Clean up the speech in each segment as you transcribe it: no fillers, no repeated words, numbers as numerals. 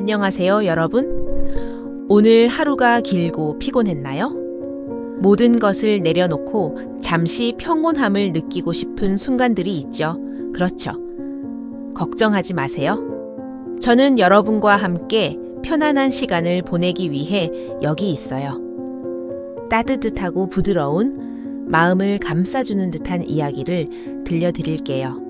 안녕하세요, 여러분. 오늘 하루가 길고 피곤했나요? 모든 것을 내려놓고 잠시 평온함을 느끼고 싶은 순간들이 있죠. 그렇죠. 걱정하지 마세요. 저는 여러분과 함께 편안한 시간을 보내기 위해 여기 있어요. 따뜻하고 부드러운 마음을 감싸주는 듯한 이야기를 들려드릴게요.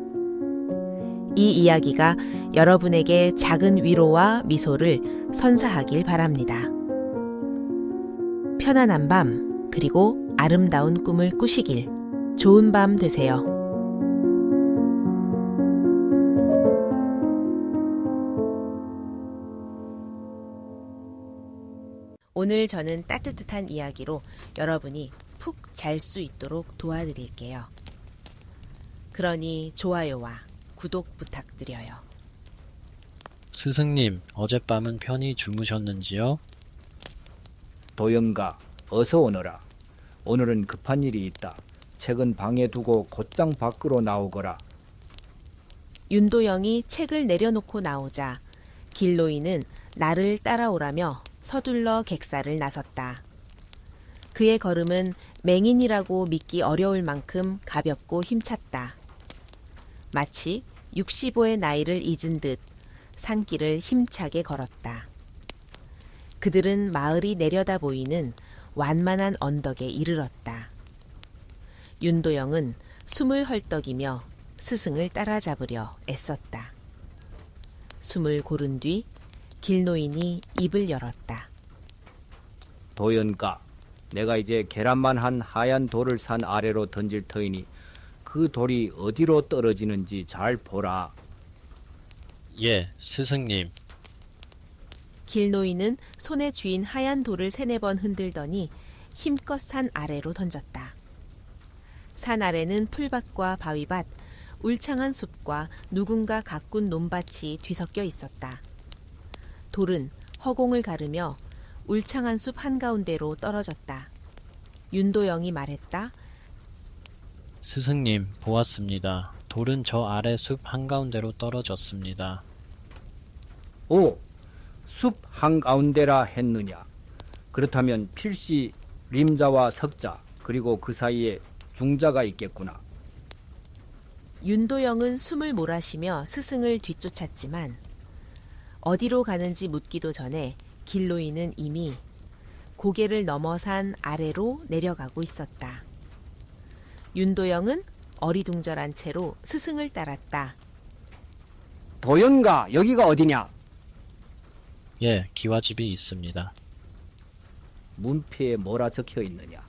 이 이야기가 여러분에게 작은 위로와 미소를 선사하길 바랍니다. 편안한 밤, 그리고 아름다운 꿈을 꾸시길. 좋은 밤 되세요. 오늘 저는 따뜻한 이야기로 여러분이 푹 잘 수 있도록 도와드릴게요. 그러니 좋아요와 구독 부탁드려요. 스승님, 어젯밤은 편히 주무셨는지요? 도영가, 어서 오너라. 오늘은 급한 일이 있다. 책은 방에 두고 곧장 밖으로 나오거라. 윤도영이 책을 내려놓고 나오자 길노인은 나를 따라오라며 서둘러 객사를 나섰다. 그의 걸음은 맹인이라고 믿기 어려울 만큼 가볍고 힘찼다. 마치 65의 나이를 잊은 듯 산길을 힘차게 걸었다. 그들은 마을이 내려다 보이는 완만한 언덕에 이르렀다. 윤도영은 숨을 헐떡이며 스승을 따라잡으려 애썼다. 숨을 고른 뒤 길노인이 입을 열었다. 도연가, 내가 이제 계란만 한 하얀 돌을 산 아래로 던질 터이니 그 돌이 어디로 떨어지는지 잘 보라. 예, 스승님. 길노인은 손에 쥐인 하얀 돌을 3-4번 흔들더니 힘껏 산 아래로 던졌다. 산 아래는 풀밭과 바위밭, 울창한 숲과 누군가 가꾼 논밭이 뒤섞여 있었다. 돌은 허공을 가르며 울창한 숲 한가운데로 떨어졌다. 윤도영이 말했다. 스승님, 보았습니다. 돌은 저 아래 숲 한가운데로 떨어졌습니다. 오, 숲 한가운데라 했느냐. 그렇다면 필시 림자와 석자, 그리고 그 사이에 중자가 있겠구나. 윤도영은 숨을 몰아쉬며 스승을 뒤쫓았지만 어디로 가는지 묻기도 전에 길노인은 이미 고개를 넘어 산 아래로 내려가고 있었다. 윤도영은 어리둥절한 채로 스승을 따랐다. 도연가, 여기가 어디냐? 예, 기와집이 있습니다. 문패에 뭐라 적혀 있느냐?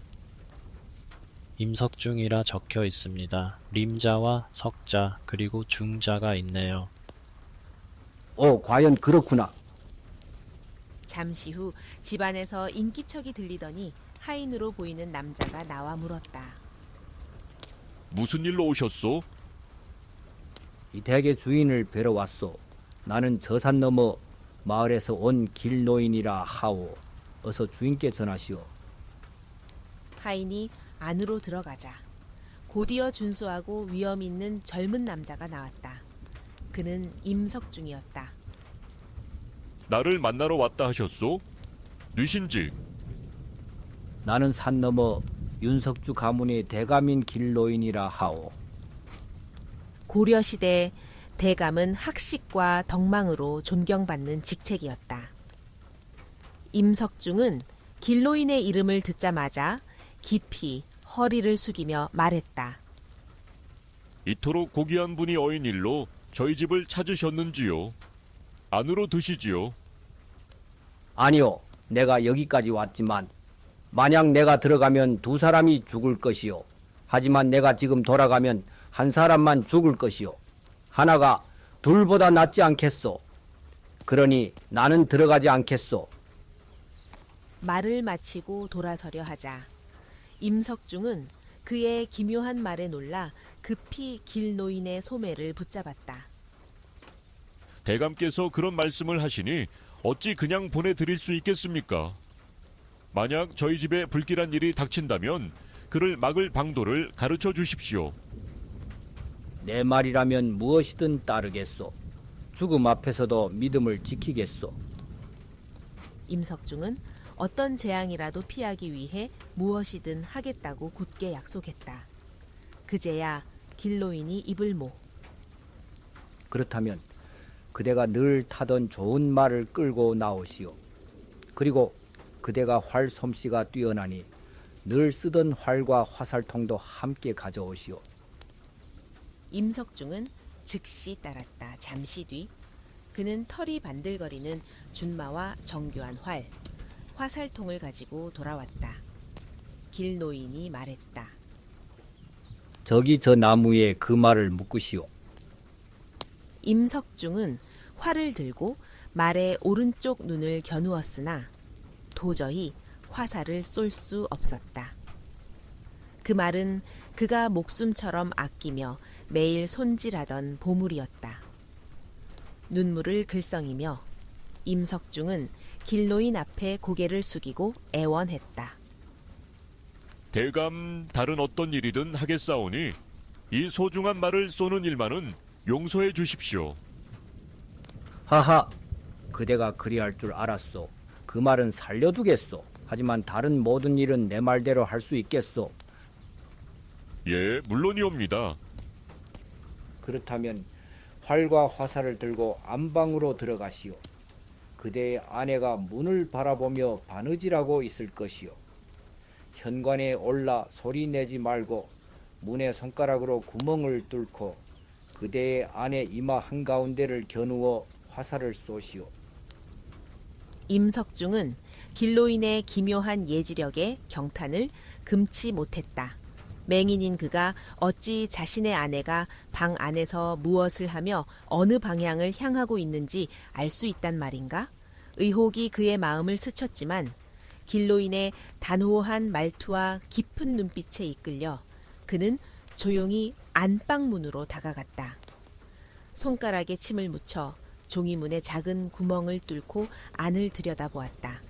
임석중이라 적혀 있습니다. 림자와 석자, 그리고 중자가 있네요. 오, 과연 그렇구나. 잠시 후 집안에서 인기척이 들리더니 하인으로 보이는 남자가 나와 물었다. 무슨 일로 오셨소? 이 댁의 주인을 뵈러 왔소. 나는 저 산 너머 마을에서 온 길노인이라 하오. 어서 주인께 전하시오. 하인이 안으로 들어가자 곧이어 준수하고 위엄 있는 젊은 남자가 나왔다. 그는 임석중이었다. 나를 만나러 왔다 하셨소? 뉘신지? 나는 산 너머 윤석주 가문의 대감인 길노인이라 하오. 고려시대 대감은 학식과 덕망으로 존경받는 직책이었다. 임석중은 길노인의 이름을 듣자마자 깊이 허리를 숙이며 말했다. 이토록 고귀한 분이 어인 일로 저희 집을 찾으셨는지요? 안으로 드시지요. 아니요, 내가 여기까지 왔지만 만약 내가 들어가면 2사람이 죽을 것이요. 하지만 내가 지금 돌아가면 한 사람만 죽을 것이요. 하나가 둘보다 낫지 않겠소. 그러니 나는 들어가지 않겠소. 말을 마치고 돌아서려 하자 임석중은 그의 기묘한 말에 놀라 급히 길노인의 소매를 붙잡았다. 대감께서 그런 말씀을 하시니 어찌 그냥 보내드릴 수 있겠습니까? 만약 저희 집에 불길한 일이 닥친다면 그를 막을 방도를 가르쳐 주십시오. 내 말이라면 무엇이든 따르겠소. 죽음 앞에서도 믿음을 지키겠소. 임석중은 어떤 재앙이라도 피하기 위해 무엇이든 하겠다고 굳게 약속했다. 그제야 길노인이 입을 모. 그렇다면 그대가 늘 타던 좋은 말을 끌고 나오시오. 그리고 그대가 활 솜씨가 뛰어나니 늘 쓰던 활과 화살통도 함께 가져오시오. 임석중은 즉시 따랐다. 잠시 뒤 그는 털이 반들거리는 준마와 정교한 활, 화살통을 가지고 돌아왔다. 길노인이 말했다. 저기 저 나무에 그 말을 묶으시오. 임석중은 활을 들고 말의 오른쪽 눈을 겨누었으나 도저히 화살을 쏠 수 없었다. 그 말은 그가 목숨처럼 아끼며 매일 손질하던 보물이었다. 눈물을 글썽이며 임석중은 길노인 앞에 고개를 숙이고 애원했다. 대감 다른 어떤 일이든 하겠사오니 이 소중한 말을 쏘는 일만은 용서해 주십시오. 하하, 그대가 그리할 줄 알았소. 그 말은 살려두겠소. 하지만 다른 모든 일은 내 말대로 할 수 있겠소. 예, 물론이옵니다. 그렇다면 활과 화살을 들고 안방으로 들어가시오. 그대의 아내가 문을 바라보며 바느질하고 있을 것이오. 현관에 올라 소리 내지 말고 문에 손가락으로 구멍을 뚫고 그대의 아내 이마 한가운데를 겨누어 화살을 쏘시오. 임석중은 길노인의 기묘한 예지력에 경탄을 금치 못했다. 맹인인 그가 어찌 자신의 아내가 방 안에서 무엇을 하며 어느 방향을 향하고 있는지 알 수 있단 말인가? 의혹이 그의 마음을 스쳤지만 길노인의 단호한 말투와 깊은 눈빛에 이끌려 그는 조용히 안방문으로 다가갔다. 손가락에 침을 묻혀 종이문의 작은 구멍을 뚫고 안을 들여다보았다.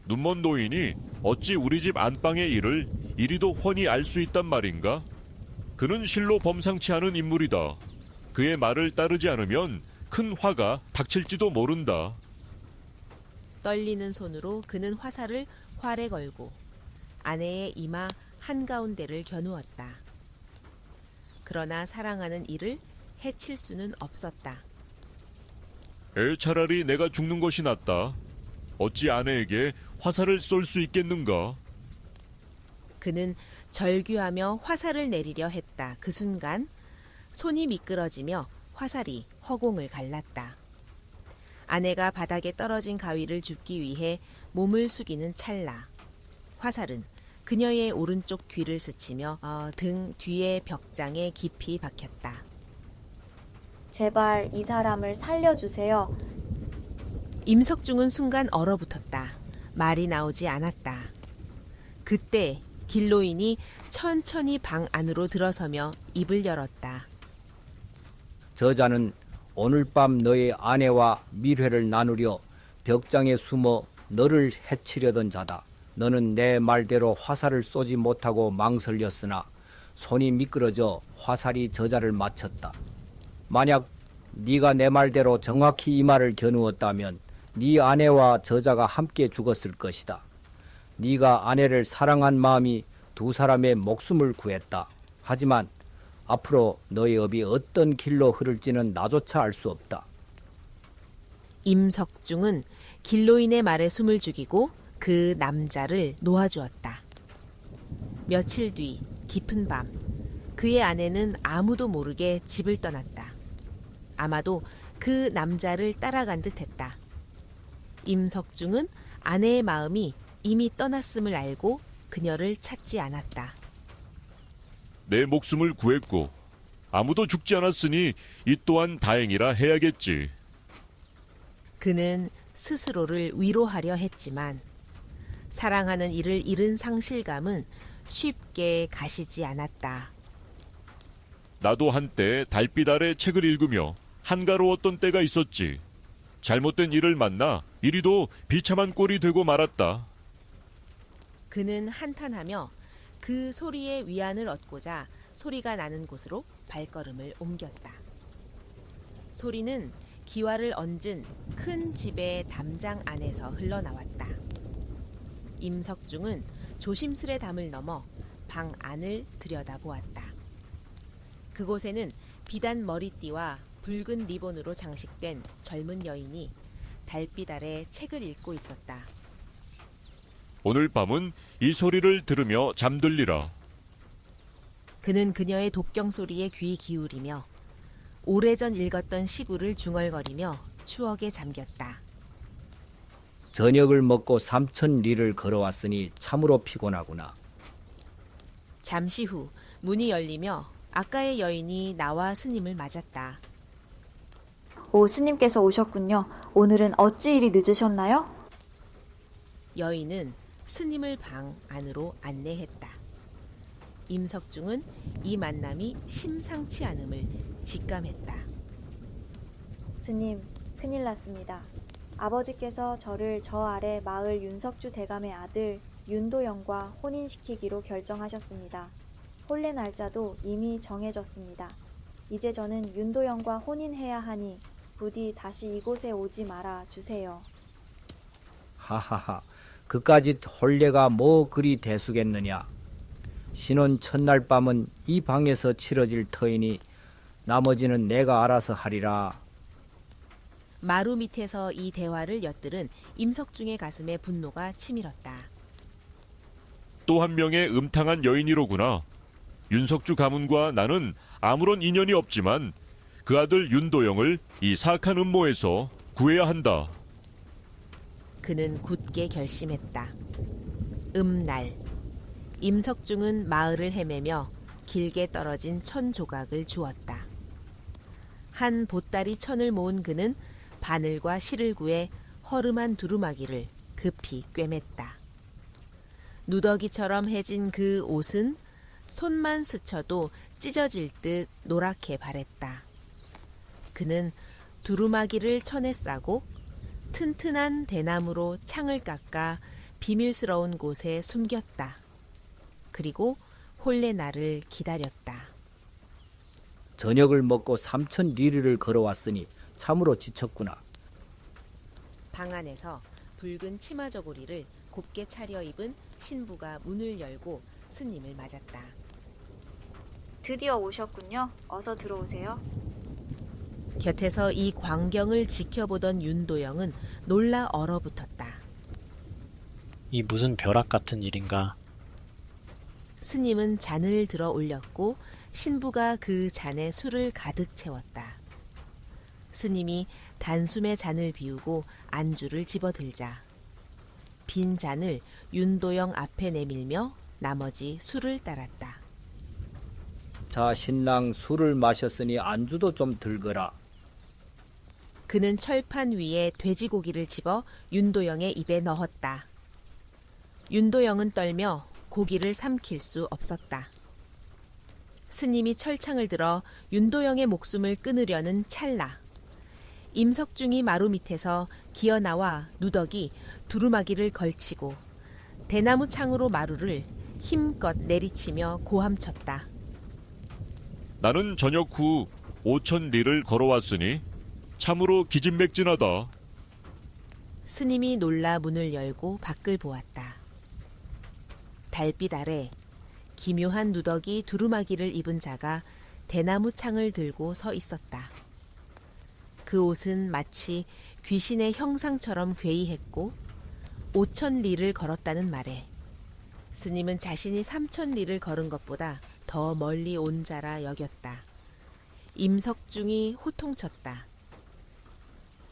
눈먼 노인이 어찌 우리 집 안방의 일을 이리도 훤히 알 수 있단 말인가? 그는 실로 범상치 않은 인물이다. 그의 말을 따르지 않으면 큰 화가 닥칠지도 모른다. 떨리는 손으로 그는 화살을 활에 걸고 아내의 이마 한가운데를 겨누었다. 그러나 사랑하는 이를 해칠 수는 없었다. 차라리 내가 죽는 것이 낫다. 어찌 아내에게 화살을 쏠 수 있겠는가? 그는 절규하며 화살을 내리려 했다. 그 순간 손이 미끄러지며 화살이 허공을 갈랐다. 아내가 바닥에 떨어진 가위를 줍기 위해 몸을 숙이는 찰나 화살은 그녀의 오른쪽 귀를 스치며 등 뒤의 벽장에 깊이 박혔다. 제발 이 사람을 살려주세요. 임석중은 순간 얼어붙었다. 말이 나오지 않았다. 그때 길노인이 천천히 방 안으로 들어서며 입을 열었다. 저자는 오늘 밤 너의 아내와 밀회를 나누려 벽장에 숨어 너를 해치려던 자다. 너는 내 말대로 화살을 쏘지 못하고 망설였으나 손이 미끄러져 화살이 저자를 맞췄다. 만약 네가 내 말대로 정확히 이 말을 겨누었다면 네 아내와 저자가 함께 죽었을 것이다. 네가 아내를 사랑한 마음이 두 사람의 목숨을 구했다. 하지만 앞으로 너의 업이 어떤 길로 흐를지는 나조차 알 수 없다. 임석중은 길노인의 말에 숨을 죽이고 그 남자를 놓아주었다. 며칠 뒤 깊은 밤 그의 아내는 아무도 모르게 집을 떠났다. 아마도 그 남자를 따라간 듯했다. 임석중은 아내의 마음이 이미 떠났음을 알고 그녀를 찾지 않았다. 내 목숨을 구했고 아무도 죽지 않았으니 이 또한 다행이라 해야겠지. 그는 스스로를 위로하려 했지만 사랑하는 이를 잃은 상실감은 쉽게 가시지 않았다. 나도 한때 달빛 아래 책을 읽으며 한가로웠던 때가 있었지. 잘못된 일을 만나 이리도 비참한 꼴이 되고 말았다. 그는 한탄하며 그 소리에 위안을 얻고자 소리가 나는 곳으로 발걸음을 옮겼다. 소리는 기와를 얹은 큰 집의 담장 안에서 흘러나왔다. 임석중은 조심스레 담을 넘어 방 안을 들여다보았다. 그곳에는 비단 머리띠와 붉은 리본으로 장식된 젊은 여인이 달빛 아래 책을 읽고 있었다. 오늘 밤은 이 소리를 들으며 잠들리라. 그는 그녀의 독경 소리에 귀 기울이며 오래전 읽었던 시구를 중얼거리며 추억에 잠겼다. 저녁을 먹고 3,000리를 걸어왔으니 참으로 피곤하구나. 잠시 후 문이 열리며 아까의 여인이 나와 스님을 맞았다. 오, 스님께서 오셨군요. 오늘은 어찌 이리 늦으셨나요? 여인은 스님을 방 안으로 안내했다. 임석중은 이 만남이 심상치 않음을 직감했다. 스님, 큰일 났습니다. 아버지께서 저를 저 아래 마을 윤석주 대감의 아들 윤도영과 혼인시키기로 결정하셨습니다. 혼례 날짜도 이미 정해졌습니다. 이제 저는 윤도영과 혼인해야 하니 부디 다시 이곳에 오지 말아 주세요. 하하하, 그까짓 혼례가 뭐 그리 대수겠느냐. 신혼 첫날 밤은 이 방에서 치러질 터이니 나머지는 내가 알아서 하리라. 마루 밑에서 이 대화를 엿들은 임석중의 가슴에 분노가 치밀었다. 또 한 명의 음탕한 여인이로구나. 윤석주 가문과 나는 아무런 인연이 없지만 그 아들 윤도영을 이 사악한 음모에서 구해야 한다. 그는 굳게 결심했다. 음날 임석중은 마을을 헤매며 길게 떨어진 천 조각을 주었다. 한 보따리 천을 모은 그는 바늘과 실을 구해 허름한 두루마기를 급히 꿰맸다. 누더기처럼 해진 그 옷은 손만 스쳐도 찢어질 듯 노랗게 바랬다. 그는 두루마기를 천에 싸고 튼튼한 대나무로 창을 깎아 비밀스러운 곳에 숨겼다. 그리고 혼례 날을 기다렸다. 저녁을 먹고 3,000리를 걸어왔으니 참으로 지쳤구나. 방 안에서 붉은 치마 저고리를 곱게 차려입은 신부가 문을 열고 스님을 맞았다. 드디어 오셨군요. 어서 들어오세요. 곁에서 이 광경을 지켜보던 윤도영은 놀라 얼어붙었다. 이 무슨 벼락 같은 일인가? 스님은 잔을 들어 올렸고 신부가 그 잔에 술을 가득 채웠다. 스님이 단숨에 잔을 비우고 안주를 집어들자 빈 잔을 윤도영 앞에 내밀며 나머지 술을 따랐다. 자, 신랑 술을 마셨으니 안주도 좀 들거라. 그는 철판 위에 돼지고기를 집어 윤도영의 입에 넣었다. 윤도영은 떨며 고기를 삼킬 수 없었다. 스님이 철창을 들어 윤도영의 목숨을 끊으려는 찰나 임석중이 마루 밑에서 기어나와 누더기 두루마기를 걸치고 대나무 창으로 마루를 힘껏 내리치며 고함쳤다. 나는 저녁 후 5,000리를 걸어왔으니 참으로 기진맥진하다. 스님이 놀라 문을 열고 밖을 보았다. 달빛 아래 기묘한 누더기 두루마기를 입은 자가 대나무 창을 들고 서 있었다. 그 옷은 마치 귀신의 형상처럼 괴이했고 5,000리를 걸었다는 말에 스님은 자신이 3,000리를 걸은 것보다 더 멀리 온 자라 여겼다. 임석중이 호통쳤다.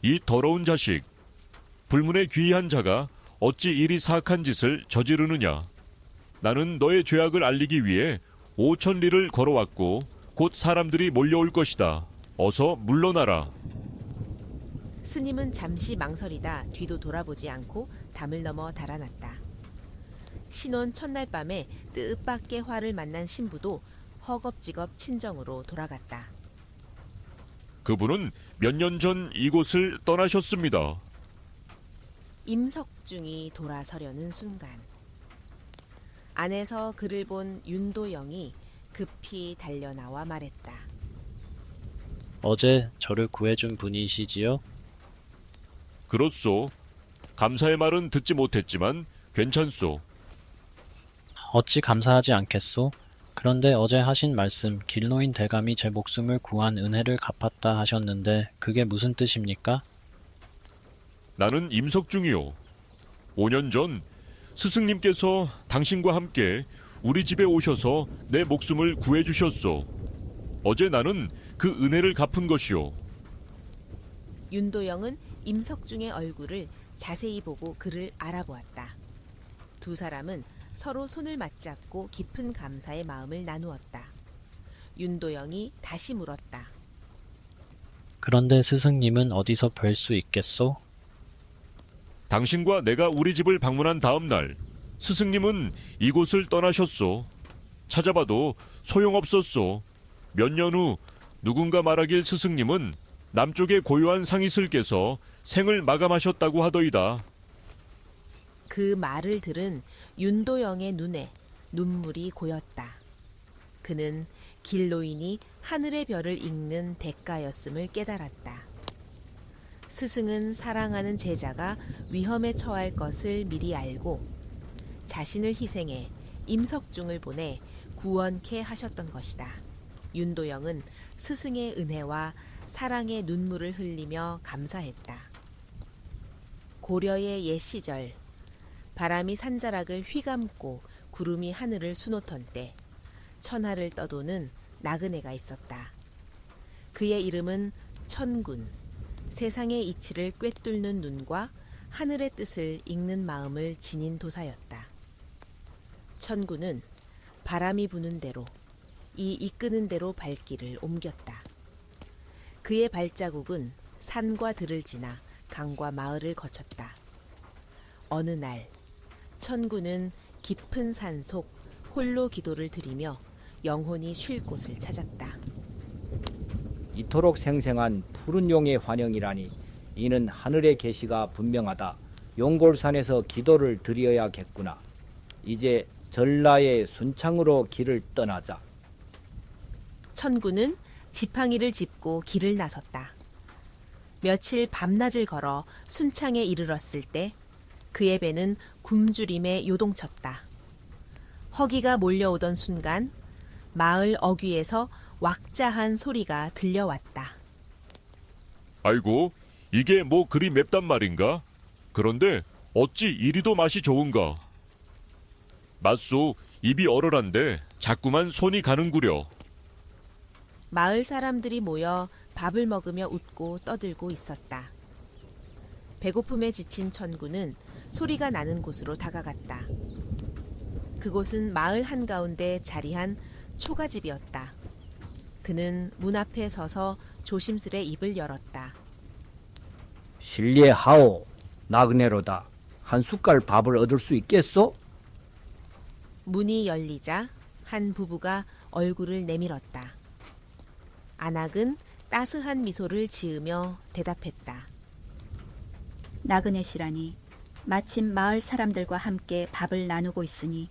이 더러운 자식, 불문의 귀한 자가 어찌 이리 사악한 짓을 저지르느냐. 나는 너의 죄악을 알리기 위해 5,000리를 걸어왔고 곧 사람들이 몰려올 것이다. 어서 물러나라. 스님은 잠시 망설이다 뒤도 돌아보지 않고 담을 넘어 달아났다. 신혼 첫날 밤에 뜻밖의 화를 만난 신부도 허겁지겁 친정으로 돌아갔다. 그분은 몇 년 전 이곳을 떠나셨습니다. 임석중이 돌아서려는 순간 안에서 그를 본 윤도영이 급히 달려나와 말했다. 어제 저를 구해준 분이시지요? 그렇소. 감사의 말은 듣지 못했지만 괜찮소. 어찌 감사하지 않겠소? 그런데 어제 하신 말씀, 길노인 대감이 제 목숨을 구한 은혜를 갚았다 하셨는데 그게 무슨 뜻입니까? 나는 임석중이요. 5년 전 스승님께서 당신과 함께 우리 집에 오셔서 내 목숨을 구해주셨소. 어제 나는 그 은혜를 갚은 것이요. 윤도영은 임석중의 얼굴을 자세히 보고 그를 알아보았다. 두 사람은 서로 손을 맞잡고 깊은 감사의 마음을 나누었다. 윤도영이 다시 물었다. 그런데 스승님은 어디서 뵐 수 있겠소? 당신과 내가 우리 집을 방문한 다음 날 스승님은 이곳을 떠나셨소. 찾아봐도 소용없었소. 몇 년 후 누군가 말하길 스승님은 남쪽의 고요한 상이슬께서 생을 마감하셨다고 하더이다. 그 말을 들은 윤도영의 눈에 눈물이 고였다. 그는 길노인이 하늘의 별을 읽는 대가였음을 깨달았다. 스승은 사랑하는 제자가 위험에 처할 것을 미리 알고 자신을 희생해 임석중을 보내 구원케 하셨던 것이다. 윤도영은 스승의 은혜와 사랑의 눈물을 흘리며 감사했다. 고려의 옛 시절 바람이 산자락을 휘감고 구름이 하늘을 수놓던 때 천하를 떠도는 나그네가 있었다. 그의 이름은 천군. 세상의 이치를 꿰뚫는 눈과 하늘의 뜻을 읽는 마음을 지닌 도사였다. 천군은 바람이 부는 대로 이 이끄는 대로 발길을 옮겼다. 그의 발자국은 산과 들을 지나 강과 마을을 거쳤다. 어느 날 천군은 깊은 산 속 홀로 기도를 드리며 영혼이 쉴 곳을 찾았다. 이토록 생생한 푸른 용의 환영이라니 이는 하늘의 계시가 분명하다. 용골산에서 기도를 드려야겠구나. 이제 전라의 순창으로 길을 떠나자. 천군은 지팡이를 짚고 길을 나섰다. 며칠 밤낮을 걸어 순창에 이르렀을 때 그의 배는 굶주림에 요동쳤다. 허기가 몰려오던 순간 마을 어귀에서 왁자한 소리가 들려왔다. 아이고, 이게 뭐 그리 맵단 말인가? 그런데 어찌 이리도 맛이 좋은가? 맞소, 입이 얼얼한데 자꾸만 손이 가는구려. 마을 사람들이 모여 밥을 먹으며 웃고 떠들고 있었다. 배고픔에 지친 천군은 소리가 나는 곳으로 다가갔다. 그곳은 마을 한가운데 자리한 초가집이었다. 그는 문 앞에 서서 조심스레 입을 열었다. 실례하오. 나그네로다. 한 숟갈 밥을 얻을 수 있겠소? 문이 열리자 한 부부가 얼굴을 내밀었다. 안악은 따스한 미소를 지으며 대답했다. 나그네시라니 마침 마을 사람들과 함께 밥을 나누고 있으니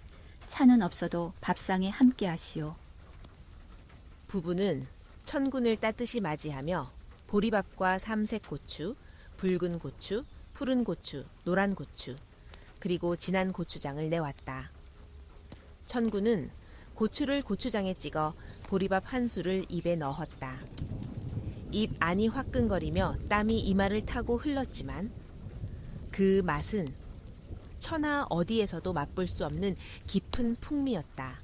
차는 없어도 밥상에 함께 하시오. 부부는 천군을 따뜻이 맞이하며 보리밥과 삼색 고추, 붉은 고추, 푸른 고추, 노란 고추, 그리고 진한 고추장을 내왔다. 천군은 고추를 고추장에 찍어 보리밥 한 술을 입에 넣었다. 입 안이 화끈거리며 땀이 이마를 타고 흘렀지만 그 맛은 천하 어디에서도 맛볼 수 없는 깊은 풍미였다.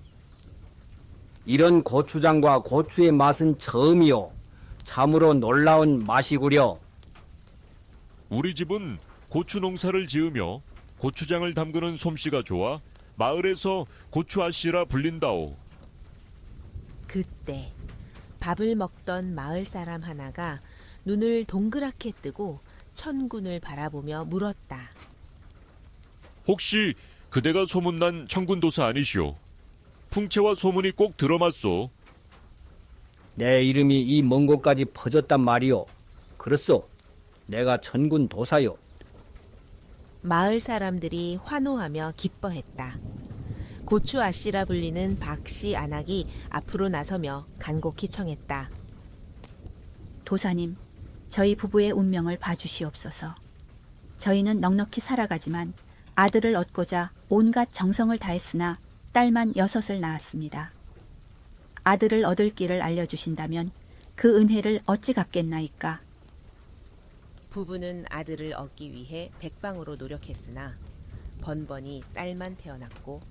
이런 고추장과 고추의 맛은 처음이요. 참으로 놀라운 맛이구려. 우리 집은 고추 농사를 지으며 고추장을 담그는 솜씨가 좋아 마을에서 고추 아씨라 불린다오. 그때 밥을 먹던 마을 사람 하나가 눈을 동그랗게 뜨고 천군을 바라보며 물었다. 혹시 그대가 소문난 천군도사 아니시오? 풍채와 소문이 꼭 들어맞소. 내 이름이 이 먼 곳까지 퍼졌단 말이오. 그렇소. 내가 천군 도사요. 마을 사람들이 환호하며 기뻐했다. 고추 아씨라 불리는 박씨 안악이 앞으로 나서며 간곡히 청했다. 도사님, 저희 부부의 운명을 봐주시옵소서. 저희는 넉넉히 살아가지만 아들을 얻고자 온갖 정성을 다했으나 딸만 6을 낳았습니다. 아들을 얻을 길을 알려주신다면 그 은혜를 어찌 갚겠나이까? 부부는 아들을 얻기 위해 백방으로 노력했으나 번번이 딸만 태어났고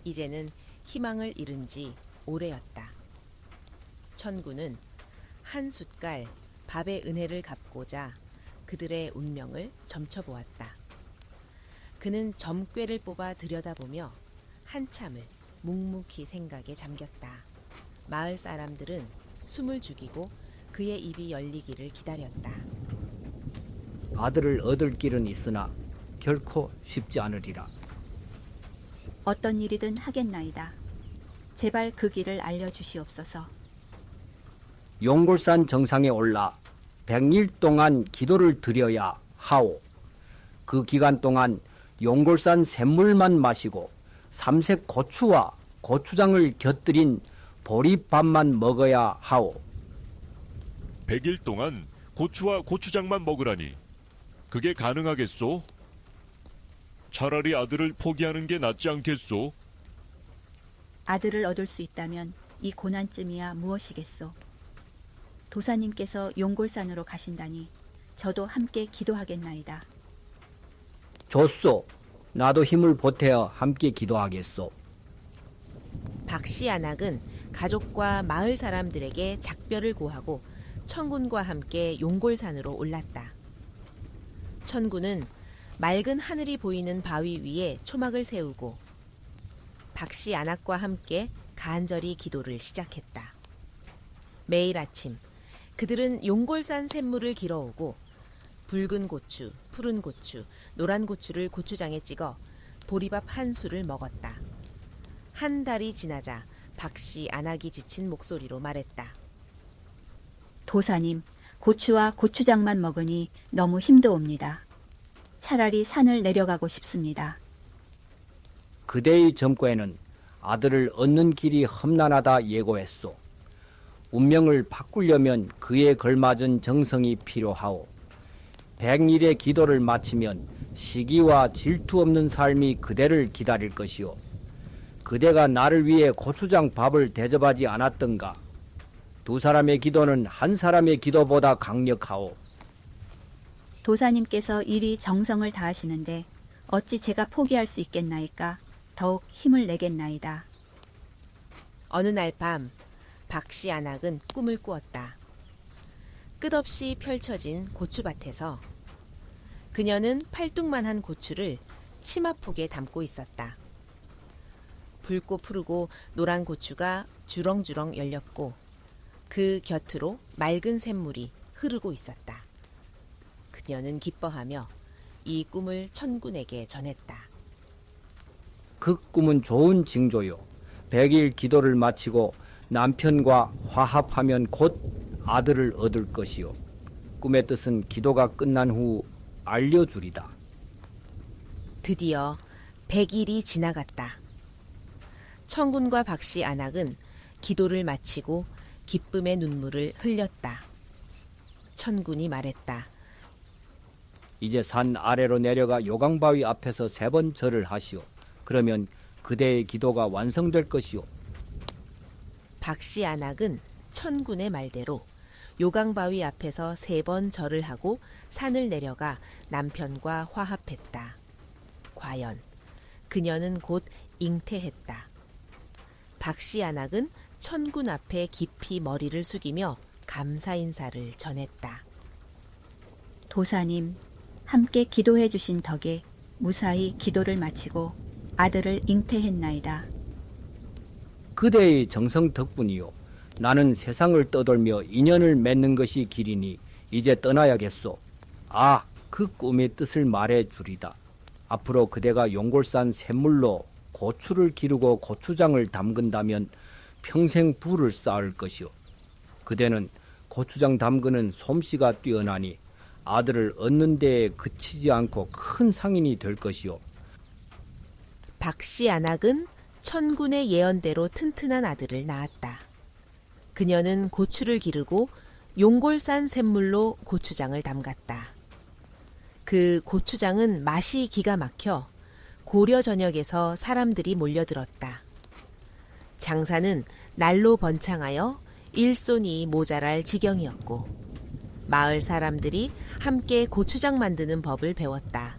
이제는 희망을 잃은 지 오래였다. 천구는 한 숟갈 밥의 은혜를 갚고자 그들의 운명을 점쳐보았다. 그는 점괘를 뽑아 들여다보며 한참을 묵묵히 생각에 잠겼다. 마을 사람들은 숨을 죽이고 그의 입이 열리기를 기다렸다. 아들을 얻을 길은 있으나 결코 쉽지 않으리라. 어떤 일이든 하겠나이다. 제발 그 길을 알려주시옵소서. 용골산 정상에 올라 100일 동안 기도를 드려야 하오. 그 기간 동안 용골산 샘물만 마시고 삼색 고추와 고추장을 곁들인 보리밥만 먹어야 하오. 100일 동안 고추와 고추장만 먹으라니 그게 가능하겠소? 차라리 아들을 포기하는 게 낫지 않겠소? 아들을 얻을 수 있다면 이 고난쯤이야 무엇이겠소. 도사님께서 용골산으로 가신다니 저도 함께 기도하겠나이다. 좋소. 나도 힘을 보태어 함께 기도하겠소. 박씨안악은 가족과 마을 사람들에게 작별을 고하고 천군과 함께 용골산으로 올랐다. 천군은 맑은 하늘이 보이는 바위 위에 초막을 세우고 박씨안악과 함께 간절히 기도를 시작했다. 매일 아침 그들은 용골산 샘물을 길어오고 붉은 고추, 푸른 고추, 노란 고추를 고추장에 찍어 보리밥 한 술을 먹었다. 한 달이 지나자 박씨안악이 지친 목소리로 말했다. 도사님, 고추와 고추장만 먹으니 너무 힘드옵니다. 차라리 산을 내려가고 싶습니다. 그대의 점괘는 아들을 얻는 길이 험난하다 예고했소. 운명을 바꾸려면 그에 걸맞은 정성이 필요하오. 100일의 기도를 마치면 시기와 질투 없는 삶이 그대를 기다릴 것이오. 그대가 나를 위해 고추장 밥을 대접하지 않았던가? 두 사람의 기도는 한 사람의 기도보다 강력하오. 도사님께서 이리 정성을 다하시는데 어찌 제가 포기할 수 있겠나이까? 더욱 힘을 내겠나이다. 어느 날 밤 박씨안악은 꿈을 꾸었다. 끝없이 펼쳐진 고추밭에서 그녀는 팔뚝만한 고추를 치마폭에 담고 있었다. 붉고 푸르고 노란 고추가 주렁주렁 열렸고 그 곁으로 맑은 샘물이 흐르고 있었다. 그녀는 기뻐하며 이 꿈을 천군에게 전했다. 그 꿈은 좋은 징조요. 100일 기도를 마치고 남편과 화합하면 곧 아들을 얻을 것이요. 꿈의 뜻은 기도가 끝난 후 알려주리다. 드디어 100일이 지나갔다. 천군과 박씨안악은 기도를 마치고 기쁨의 눈물을 흘렸다. 천군이 말했다. 이제 산 아래로 내려가 요강바위 앞에서 3번 절을 하시오. 그러면 그대의 기도가 완성될 것이오. 박씨안악은 천군의 말대로 요강바위 앞에서 3번 절을 하고 산을 내려가 남편과 화합했다. 과연 그녀는 곧 잉태했다. 박씨안악은 천군 앞에 깊이 머리를 숙이며 감사 인사를 전했다. 도사님, 함께 기도해 주신 덕에 무사히 기도를 마치고 아들을 잉태했나이다. 그대의 정성 덕분이요. 나는 세상을 떠돌며 인연을 맺는 것이 길이니 이제 떠나야겠소. 아, 그 꿈의 뜻을 말해 주리다. 앞으로 그대가 용골산 샘물로 고추를 기르고 고추장을 담근다면 평생 부를 쌓을 것이오. 그대는 고추장 담그는 솜씨가 뛰어나니 아들을 얻는 데에 그치지 않고 큰 상인이 될 것이오. 박씨안악은 천군의 예언대로 튼튼한 아들을 낳았다. 그녀는 고추를 기르고 용골산 샘물로 고추장을 담갔다. 그 고추장은 맛이 기가 막혀 고려 전역에서 사람들이 몰려들었다. 장사는 날로 번창하여 일손이 모자랄 지경이었고 마을 사람들이 함께 고추장 만드는 법을 배웠다.